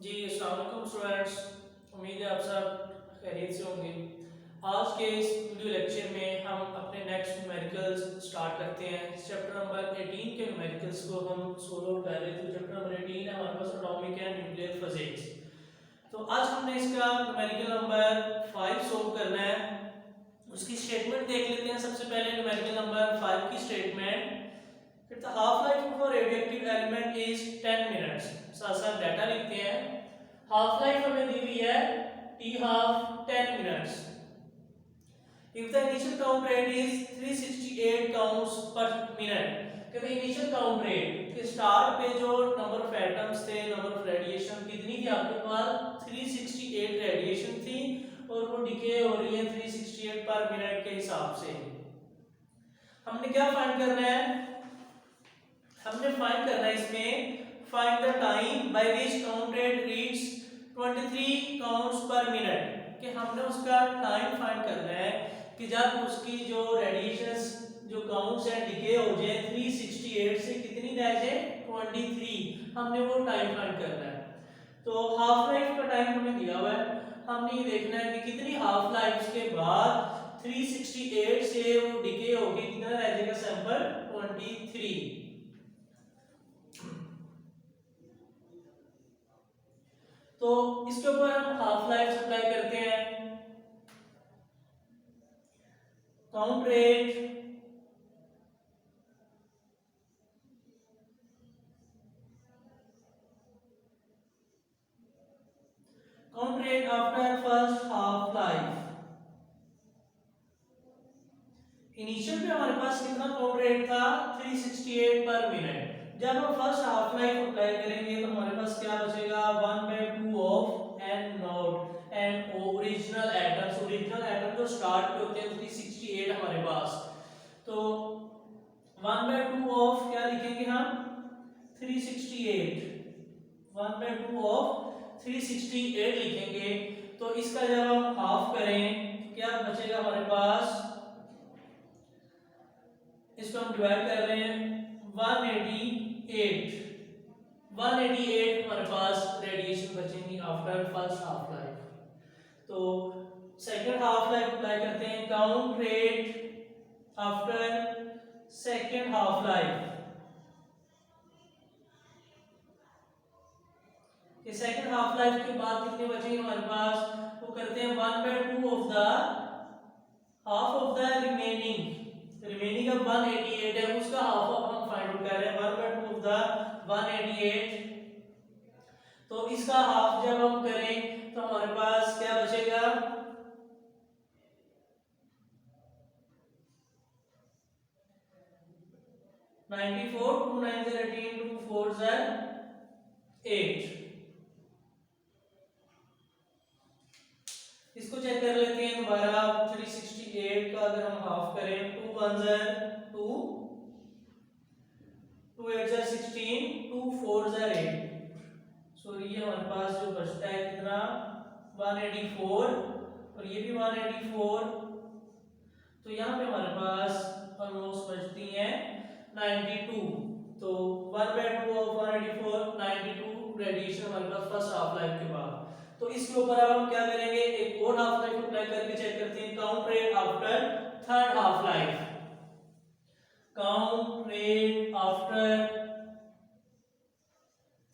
जी अस्सलाम वालेकुम स्टूडेंट्स। उम्मीद है आप सब खैरियत से होंगे। आज के इस वीडियो लेक्चर में हम अपने नेक्स्ट न्यूमेरिकल्स स्टार्ट करते हैं। चैप्टर नंबर 18 के न्यूमेरिकल्स को हम सोल्व कर रहे थे। चैप्टर नंबर 18 है हमारे पास एटॉमिक एंड न्यूक्लियर फिजिक्स। तो आज हमने इसका न्यूमेरिकल नंबर 5 सोल्व करना है। उसकी स्टेटमेंट देख लेते हैं। सबसे पहले न्यूमेरिकल नंबर 5 की स्टेटमेंट, फिर the half life of a radioactive element is 10 minutes. साथ साथ डाटा लिखते हैं। हाफ लाइफ हमें दी हुई है t half 10 minutes. if the initial count rate is 368 counts per minute, कहते हैं इनिशियल काउंट रेट के स्टार्ट पे जो नंबर ऑफ एटम्स थे, नंबर ऑफ रेडिएशन कितनी थी आपके पास 368 रेडिएशन थी और वो डिके हो रही है 368 पर मिनट के हिसाब से। हमने क्या फाइंड करना है? हमने फाइंड करना है इसमें find the time by which count rate reads 23 counts पर मिनट, कि हमने उसका टाइम फाइंड करना है कि जब उसकी जो रेडिएशंस जो काउंट्स है डिके हो जाए 368 से कितनी रह जाए 23, हमने वो टाइम फाइंड करना है। तो हाफ लाइफ का टाइम हमें दिया हुआ है। हमने ये देखना है कि कितनी हाफ लाइफ के बाद 368 से वो डिके होके कितना रह जाएगा सैंपल 23। तो इसके ऊपर हम हाफ लाइफ अप्लाई करते हैं। Count rate after first half life. Initial पे हमारे पास कितना काउंट रेट था 368 पर मिनट। जब हम फर्स्ट हाफ लाइफ अप्लाई करेंगे तो हमारे पास क्या बचेगा 1/2 of n not and original atoms. Original atom जो स्टार्ट पे होते हैं 368 हमारे पास, तो 1/2 ऑफ क्या लिखेंगे हम 368, 1/2 ऑफ 368 लिखेंगे। तो इसका जब हम हाफ करें तो क्या बचेगा हमारे पास, इसको हम डिवाइड कर रहे हैं 188, 188 हमारे पास रेडिएशन बचेंगी आफ्टर फर्स्ट हाफ लाइफ। तो सेकंड हाफ लाइफ अप्लाई करते हैं। Count rate after second half life, ये सेकंड हाफ लाइफ के बाद कितने बचेंगे हमारे पास, वो करते हैं 1/2 of the half of the remaining अब 188 है उसका हाफ हम फाइंड आउट कर रहे हैं 1/2 ऑफ द 188। तो इसका हाफ जब हम करें तो हमारे पास क्या बचेगा 94, 2 9 are 18, 2 4 are 8। इसको चेक कर लेते हैं दोबारा। 368 का अगर हम हाफ करें 2 1 are 2, 2 8 are 16, 2 4 are 8। सो ये हमारे पास जो बचता है कितना 184 और ये भी 184। तो यहाँ पे हमारे पास ऑलमोस्ट बचती हैं 92। तो 1/2 ऑफ 184 92 रेडिएशन हमारे पास फर्स्ट हाफ लाइफ के बाद। तो इसके ऊपर अब हम क्या करेंगे, एक और हाफ लाइफ अप्लाई करके चेक करते हैं। Count rate after third half life, count rate after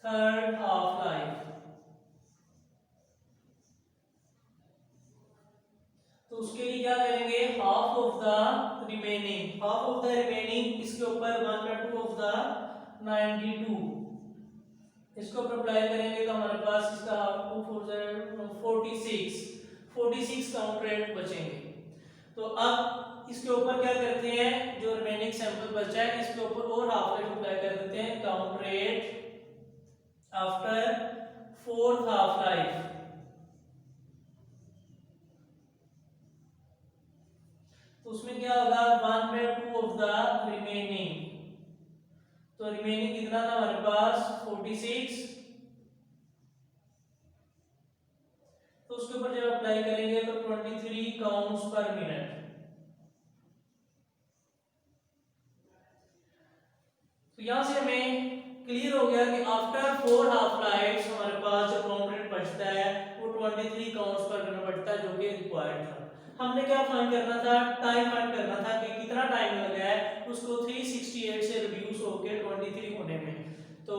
third half life. तो उसके लिए क्या करेंगे half of the remaining, half of the remaining इसके ऊपर 1/2 ऑफ द 92, इसको अप्लाई करेंगे तो हमारे पास इसका हाफ 2 4 46 काउंट रेट बचेंगे। तो अब इसके ऊपर क्या करते हैं, जो रिमेनिंग सैंपल बचा है इसके ऊपर और हाफ लाइफ अप्लाई कर देते हैं। Count rate after fourth half life, तो उसमें क्या होगा 1/2 ऑफ द रिमेनिंग। तो रिमेनिंग कितना था हमारे पास 46। तो उसके ऊपर जब अप्लाई करेंगे तो 23 काउंट्स पर मिनट। तो यहां से हमें क्लियर हो गया कि आफ्टर 4 हाफ लाइफ्स हमारे पास जो काउंट रेट बचता है वो 23 काउंट्स पर करना पड़ता है, जो कि रिक्वायर्ड था। हमने क्या फाइंड करना था, टाइम फाइंड करना था कि कितना टाइम लगा है उसको 368 से रिड्यूस होकर 23 होने में। तो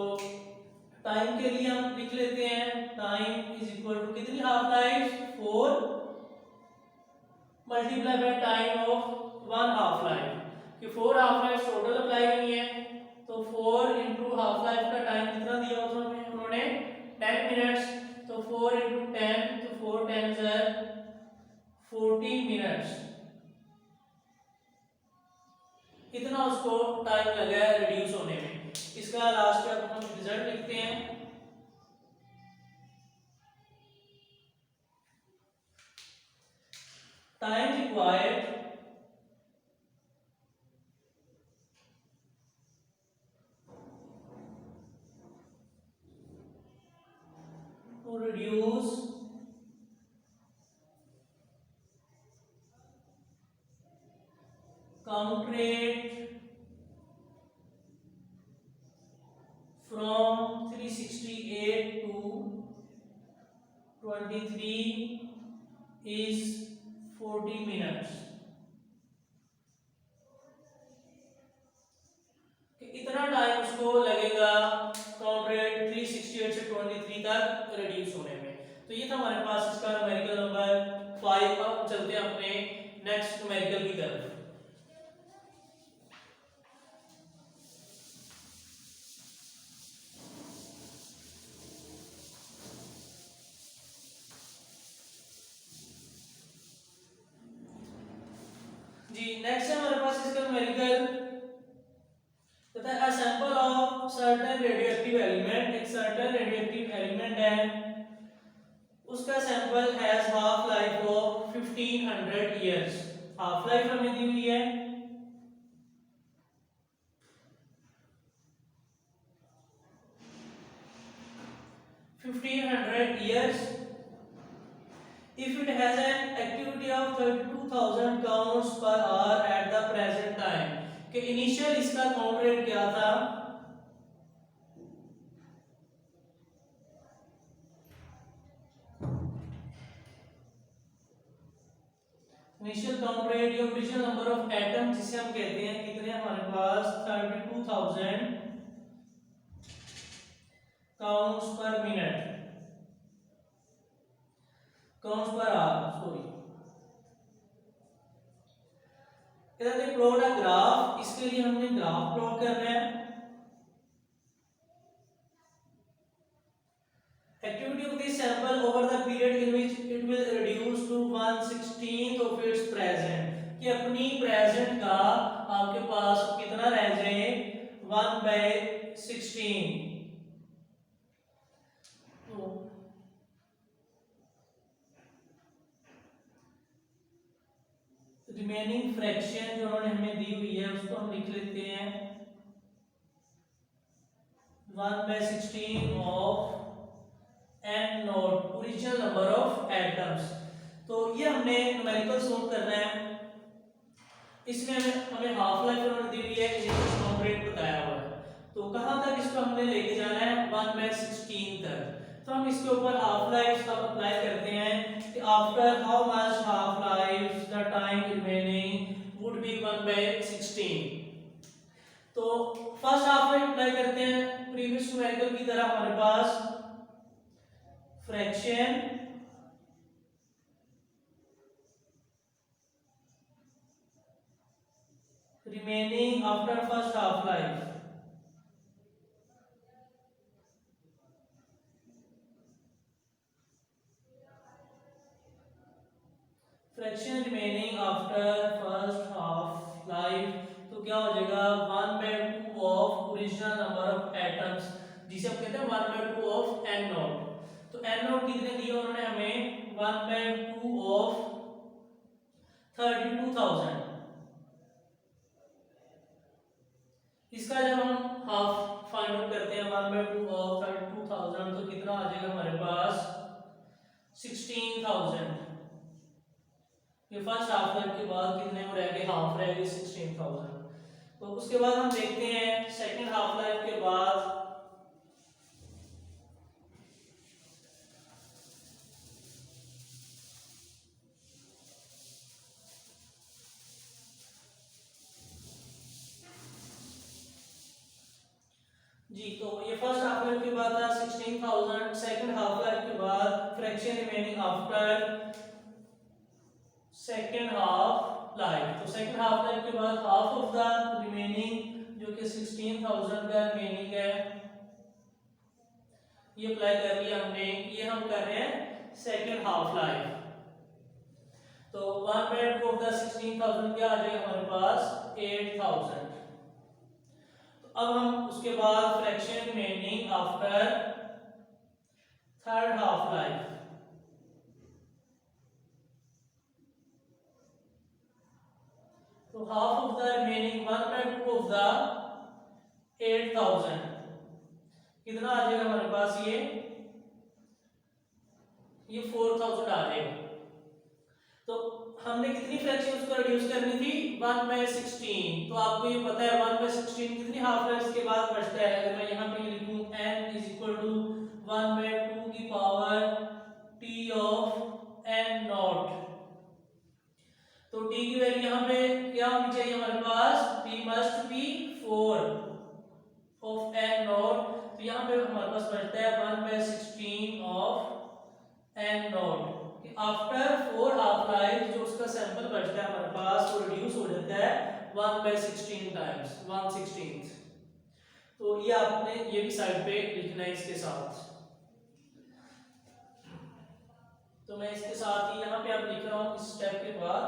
टाइम के लिए हम लिख लेते हैं टाइम इज इक्वल टू कितनी half life, 4 multiply by time of 1 half life, कि 4 हाफ लाइफ टोटल अप्लाई करनी है। तो 4 इंटू हाफ लाइफ का टाइम कितना दिया उन्होंने 10 मिनट्स, तो 4 इंटू 10, तो 4 10 40 मिनट्स, इतना उसको टाइम लगा है रिड्यूस होने में। इसका लास्ट में हम रिजल्ट लिखते हैं। Time required to reduce count rate from 368 to 23 is 40 minutes। इतना टाइम उसको लगेगा काउंट रेट 368 से 23 तक रिड्यूस होने में। तो ये था हमारे पास इसका न्यूमेरिकल नंबर 5। अब चलते हैं अपने नेक्स्ट न्यूमेरिकल की तरफ। जी नेक्स्ट है हमारे पास इसका न्यूमेरिकल तथा a sample of certain radioactive element, एक सर्टेन रेडियोएक्टिव एलिमेंट है, उसका sample has half life of 1500 years. Half life हमें दी हुई है 1500 years। If it has an activity of 32,000 counts per hour at the present time, कि initial इसका count rate क्या था, इनिशियल काउंट रेट या ओरिजिनल नंबर ऑफ एटम जिसे हम कहते हैं कितने हमारे पास 32,000 काउंट्स पर minute, counts per hour, sorry. कहते हैं प्लॉट अ ग्राफ, इसके लिए हमने ग्राफ प्लॉट करना है। Activity of this sample over the period in which it will reduce to 1/16 of its present, कि अपनी प्रेजेंट का आपके पास कितना रह जाए 1/16। तो रिमेनिंग फ्रैक्शन जो उन्होंने हमें दी हुई है उसको हम लिख लेते हैं 1/16 of N naught original number of atoms. तो ये हमने न्यूमेरिकल सॉल्व करना है। इसमें हमें हाफ लाइफ उन्होंने दी हुई है, इनिशियल काउंट रेट बताया हुआ है। तो कहां तक इसको हमने लेके जाना है 1/16 तक। तो हम इसके ऊपर हाफ लाइफ अब अप्लाई करते हैं कि after how much half life the time remaining would be 1/16। तो फर्स्ट हाफ लाइफ अप्लाई करते हैं प्रीवियस न्यूमेरिकल की तरह। हमारे पास fraction remaining after first half life, fraction remaining after first half life, तो क्या हो जाएगा 1/2 of original number of atoms, जिसे हम कहते हैं 1/2 of n naught। तो n naught कितने दिए उन्होंने हमें 1/2 of 32,000। इसका जब हम हाफ फाइंड आउट करते हैं 1/2 ऑफ 32,000 तो कितना आ जाएगा हमारे पास 16,000। ये फर्स्ट हाफ लाइफ के बाद कितने हो रह गए, हाफ रह गए 16,000। तो उसके बाद हम देखते हैं सेकंड हाफ लाइफ के बाद जी, तो ये फर्स्ट हाफ लाइफ के बाद था 16,000, सेकंड हाफ लाइफ के बाद fraction remaining after second half life. तो सेकंड हाफ लाइफ के बाद हाफ ऑफ द रिमेनिंग जो कि 16,000 का रिमेनिंग है, ये अप्लाई कर लिया हमने। ये हम कर रहे हैं सेकंड हाफ लाइफ। तो 1/2 ऑफ द 16,000 क्या आ जाएगा हमारे पास 8,000। अब हम उसके बाद fraction remaining after third half life. तो half of the remaining 1/2 of the 8,000 कितना आ जाएगा हमारे पास, ये 4,000 आ जाएगा। तो हमने कितनी फ्रैक्शन उसको रिड्यूस करनी थी 1/16। तो आपको ये पता है 1/16 कितनी हाफ लाइफ के बाद बचता है। अगर मैं यहाँ पे लिखूं n इज इक्वल टू 1/2 की power t of n not, तो t की वैल्यू यहाँ पे क्या होनी चाहिए हमारे पास, t must be 4 of n not. तो यहाँ पे हमारे पास बचता है 1/16 of n not. After 4 half life जो उसका सैंपल बचता है हमारे पास वो रिड्यूस हो जाता है 1/16 टाइम्स 1/16। तो ये आपने ये भी साइड पे लिखना है इसके साथ। तो मैं इसके साथ ही यहाँ पे आप लिख रहा हूँ इस स्टेप के बाद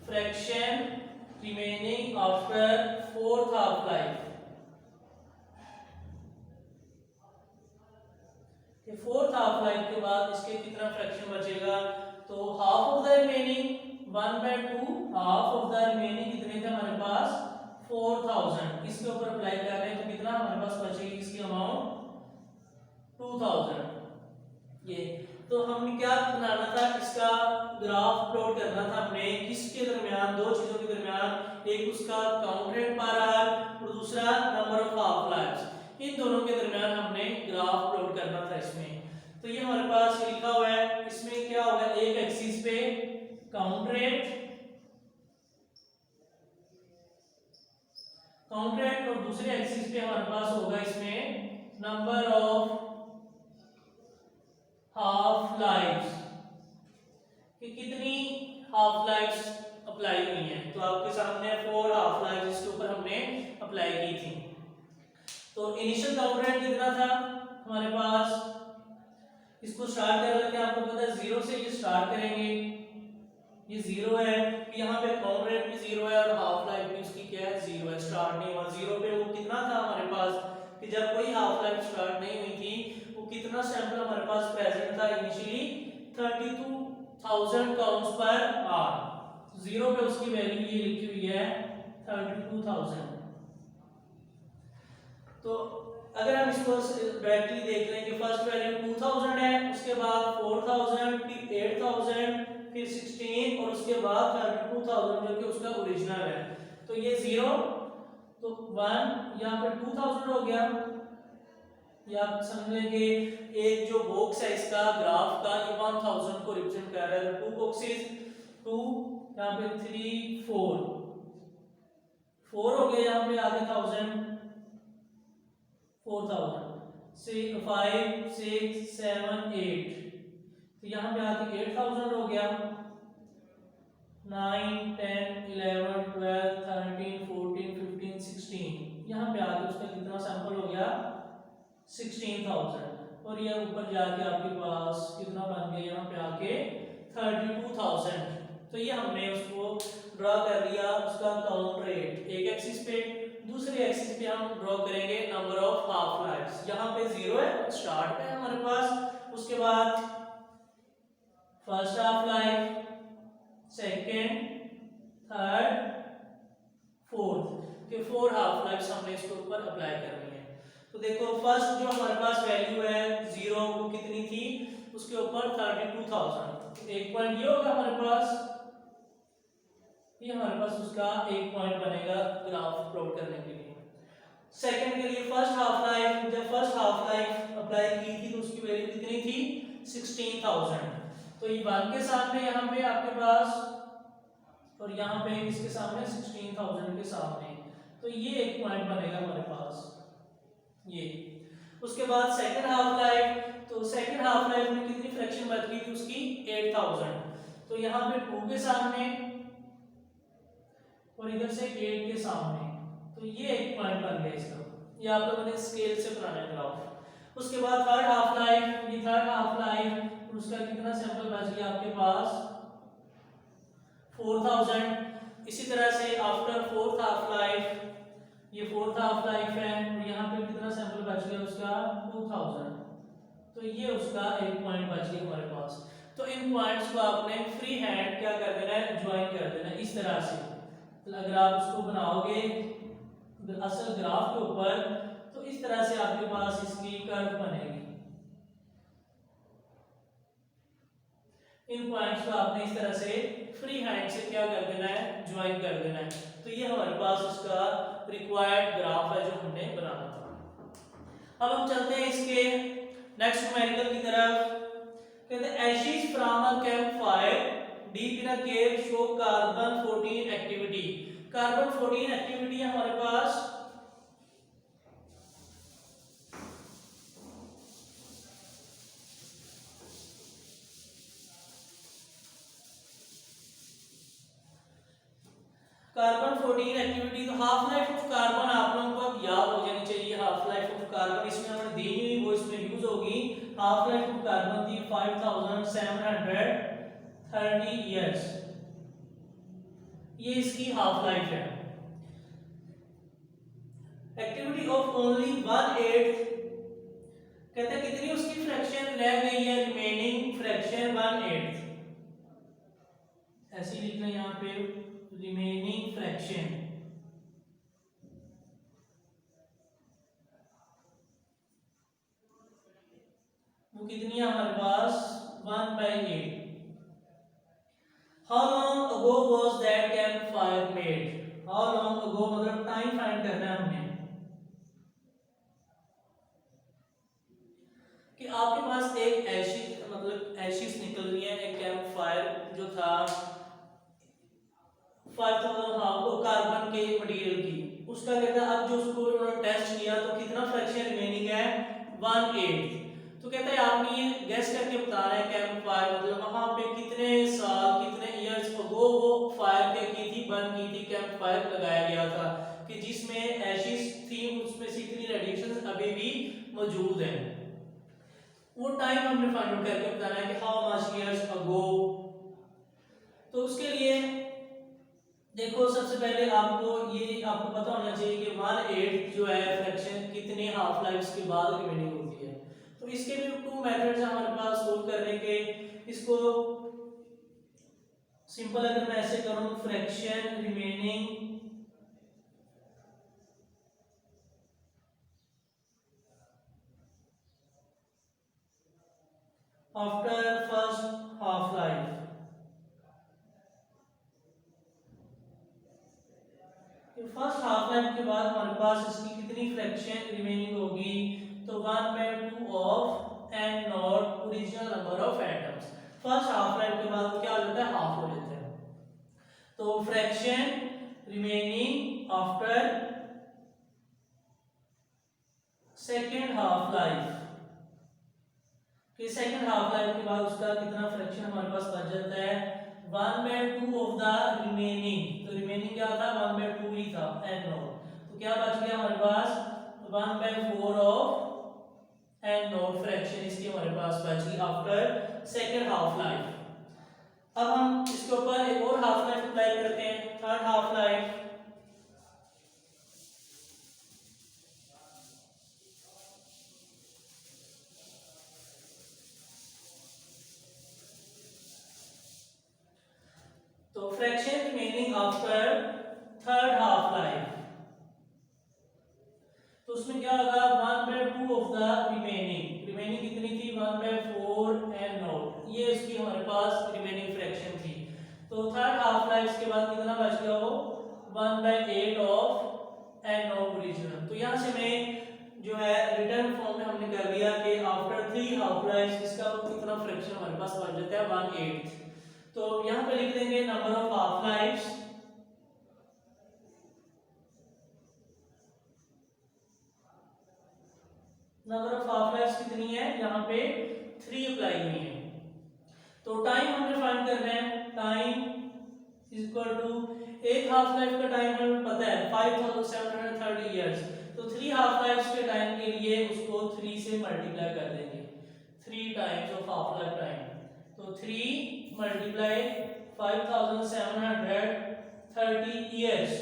fraction remaining after fourth half life. Fourth half life के बाद इसके कितना फ्रैक्शन बचेगा, तो half of the remaining 1/2, half of the remaining कितने थे हमारे पास 4,000, इसके ऊपर अप्लाई कर रहे हैं तो कितना हमारे पास बचेगी इसकी अमाउंट 2,000। ये तो हमने क्या बनाना था, इसका ग्राफ प्लॉट करना था हमने किसके दरमियान, दो चीजों के दरमियान, एक उसका काउंट रेट पर आवर और दूसरा नंबर ऑफ हाफ लाइफ्स। इन दोनों के दरमियान हमने ग्राफ प्लॉट करना था इसमें। तो ये हमारे पास लिखा हुआ है, इसमें क्या होगा, एक एक्सिस पे काउंट रेट और दूसरे एक्सिस पे हमारे पास होगा इसमें नंबर ऑफ हाफ लाइफ्स, कि कितनी हाफ लाइफ्स अप्लाई हुई हैं। तो आपके सामने 4 हाफ लाइफ्स इसके ऊपर हमने अप्लाई की थी। तो इनिशियल काउंट रेट कितना था हमारे पास, इसको स्टार्ट कर लेते हैं, आपको पता है 0 से ये स्टार्ट करेंगे, ये 0 है, यहाँ पे काउंट रेट भी 0 है और हाफ लाइफ भी उसकी क्या है 0 है, स्टार्ट नहीं हुआ। 0 पे वो कितना था हमारे पास, कि जब कोई हाफ लाइफ स्टार्ट नहीं हुई थी वो कितना सैंपल हमारे पास प्रेजेंट था, इनिशियली 32,000 काउंट्स पर आवर। 0 पे उसकी वैल्यू ये लिखी हुई है 32,000। तो अगर हम इसको डायरेक्टली देख लें कि फर्स्ट वैल्यू 2000 है, उसके बाद 4000, फिर 8000, फिर 16 और उसके बाद 32,000 जो कि उसका ओरिजिनल है। तो ये 0 तो 1 यहाँ पर 2000 हो गया। ये आप समझ लेंगे एक जो बॉक्स है इसका ग्राफ का ये 1000 को रिप्रेजेंट कर रहा है। 2 बॉक्सेस 2 यहाँ पे 3 4 हो गया, यहाँ पे आगे 1000 4000 5 6 7 8, तो यहाँ पे आके 8000 हो गया। 9 10 11 12 13 14 15 16, यहाँ पे आके उसका कितना सैंपल हो गया 16,000। और ये ऊपर जाके आपके पास कितना बन गया यहाँ पे आके 32,000। तो ये हमने उसको ड्रा कर लिया उसका काउंट रेट एक एक्सिस पे, दूसरे एक्सिस पे हम ड्रॉ करेंगे नंबर ऑफ हाफ लाइफ्स। यहाँ पे 0 है, स्टार्ट पे हमारे पास, उसके बाद first half life, second, third, fourth के 4 हाफ लाइफ्स हमने इसके ऊपर अप्लाई करनी है। तो देखो फर्स्ट जो हमारे पास वैल्यू है 0 वो कितनी थी, उसके ऊपर 32,000, एक पॉइंट ये होगा हमारे पास, ये हमारे पास उसका एक पॉइंट बनेगा ग्राफ प्लॉट करने के लिए। सेकंड के लिए फर्स्ट हाफ लाइफ, जब फर्स्ट हाफ लाइफ अप्लाई की थी तो उसकी वैल्यू कितनी थी 16,000। तो ये 1 के साथ में यहाँ पे आपके पास और यहाँ पे इसके सामने 16,000 के सामने, तो ये एक पॉइंट बनेगा हमारे पास ये। उसके बाद सेकंड हाफ लाइफ, तो सेकंड हाफ लाइफ में कितनी फ्रैक्शन बच गई थी उसकी 8,000, तो यहाँ पे 2 के सामने और इधर से 8 के सामने, तो ये एक पॉइंट बन गया इसका। ये आप लोगों ने स्केल से बनाना है ग्राफ। उसके बाद थर्ड हाफ लाइफ, ये थर्ड हाफ लाइफ, उसका कितना सैंपल बच गया आपके पास 4,000। इसी तरह से आफ्टर फोर्थ हाफ लाइफ, ये फोर्थ हाफ लाइफ है और यहाँ पे कितना सैंपल बच गया उसका 2,000, तो ये उसका एक पॉइंट बच गया हमारे पास। तो इन पॉइंट्स को आपने फ्री हैंड क्या कर देना है, ज्वाइन कर देना है इस तरह से। तो अगर आप उसको बनाओगे असल ग्राफ के ऊपर, तो इस तरह से आपके पास इसकी कर्व बनेगी। इन पॉइंट्स को आपने इस तरह से फ्री हैंड से क्या कर देना है, ज्वाइन कर देना है। तो ये हमारे पास उसका रिक्वायर्ड ग्राफ है जो हमने बनाना था। अब हम चलते हैं इसके नेक्स्ट न्यूमेरिकल की तरफ। कहते हैं ashes from a camp fire deep in a cave show carbon 14 activity. Carbon 14 activity है हमारे पास। कार्बन 14 एक्टिविटी, तो हाफ लाइफ ऑफ कार्बन आप लोगों को अब याद हो जानी चाहिए। हाफ लाइफ ऑफ कार्बन इसमें हमने दी हुई वो इसमें यूज होगी। हाफ लाइफ ऑफ कार्बन थी 5730 इयर्स, ये इसकी हाफ लाइफ है। एक्टिविटी ऑफ ओनली 1/8, कहते हैं कितनी उसकी फ्रैक्शन रह गई है, रिमेनिंग फ्रैक्शन 1/8, ऐसे लिखना है यहाँ पे रिमेनिंग फ्रैक्शन। वो कितनी है हमारे पास 1/8। How long ago was that camp fire made. How long ago मतलब टाइम फाइंड करना है हमने कि आपके पास एक एशिड मतलब एशिड्स निकल रही है। एक कैंप फायर जो था 5,000 कार्बन के मटेरियल की, उसका कहता है अब जो उसको उन्होंने टेस्ट किया तो कितना फ्रैक्शन रिमेनिंग है 1/8। तो कहता है आपने ये गैस करके बताना है कैंप फायर मतलब वहां पे कितने साल कितने इयर्स अगो वो फायर क्या की थी, बर्न की थी, कैंप फायर लगाया गया था कि जिसमें एशिड्स थी, उसमें से इतनी रेडिएशंस अभी भी मौजूद है। वो टाइम हमने फाइंड आउट करके बताना है कि हाउ मच इयर्स अगो। तो उसके लिए देखो सबसे पहले आपको ये आपको पता होना चाहिए कि 1/8 जो है फ्रैक्शन कितने हाफ लाइफ्स के बाद रिमेनिंग होती है। तो इसके भी 2 मेथड्स हमारे पास सोल्व करने के। इसको सिंपल अगर मैं ऐसे करूं fraction remaining after first half life, first half life के बाद हमारे पास इसकी कितनी फ्रैक्शन रिमेनिंग होगी, तो 1/2 of n not original number of atoms. First half life के बाद क्या हो जाता है, हाफ हो जाता है। तो fraction remaining after second half life, कि सेकेंड हाफ लाइफ के बाद उसका कितना फ्रैक्शन हमारे पास बच जाता है 1/2 ऑफ द रिमेनिंग। तो रिमेनिंग क्या था 1/2 ही था n नॉट, तो क्या बच गया हमारे पास 1/4 ऑफ n नॉट फ्रैक्शन इसकी हमारे पास बच गई आफ्टर सेकेंड हाफ लाइफ। अब हम इसके ऊपर एक और हाफ लाइफ अप्लाई करते हैं, थर्ड हाफ लाइफ। तो fraction remaining after third half life, तो उसमें क्या होगा 1/2 ऑफ द रिमेनिंग। रिमेनिंग कितनी थी 1/4 n नॉट, ये इसकी हमारे पास रिमेनिंग फ्रैक्शन थी। तो थर्ड हाफ लाइफ के बाद कितना बच गया वो 1/8 ऑफ n नॉट ओरिजिनल। तो यहां से मैं जो है रिटर्न फॉर्म में हमने कर दिया कि आफ्टर 3 हाफ लाइफ इसका कितना फ्रैक्शन हमारे पास बच जाता है 1/8। तो यहाँ पे लिख देंगे number of half lifes, number of half lifes कितनी है, यहाँ पे 3 अप्लाई हुई है। तो टाइम हमें फाइंड करना है, टाइम इज इक्वल टू, एक हाफ लाइफ का टाइम हमें पता है 5730 इयर्स, तो 3 हाफ लाइफ्स के टाइम के लिए उसको 3 से मल्टीप्लाई कर देंगे, 3 times of half life time. तो 3 मल्टीप्लाई 5730 इयर्स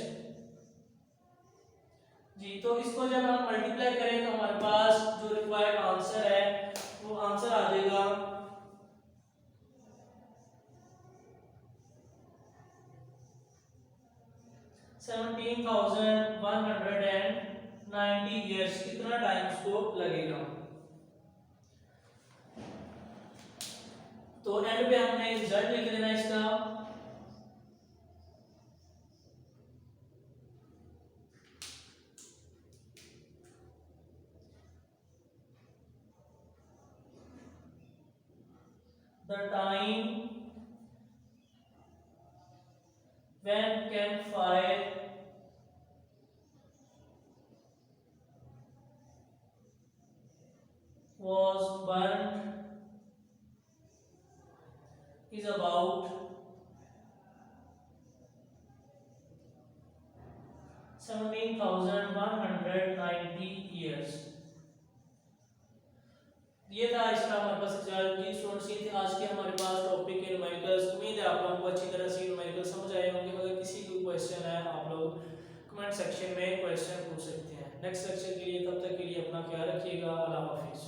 जी। तो इसको जब हम मल्टीप्लाई करें तो हमारे पास जो रिक्वायर्ड आंसर है वो आंसर आ जाएगा 17,190 इयर्स, कितना टाइम उसको लगेगा। तो एंड पे हमने रिजल्ट लिख देना इसका, the time when campfire was burned is about 17,190 years। ये था इसका हमारे पास रिजल्ट जी। स्टूडेंट्स ये थे आज के हमारे पास टॉपिक के न्यूमेरिकल्स। उम्मीद है आप लोगों को अच्छी तरह से न्यूमेरिकल समझ आए होंगे। अगर किसी को क्वेश्चन है आप लोग कमेंट सेक्शन में क्वेश्चन पूछ सकते हैं। नेक्स्ट सेक्शन के लिए तब तक के लिए अपना ख्याल रखिएगा। अल्लाह हाफिज़।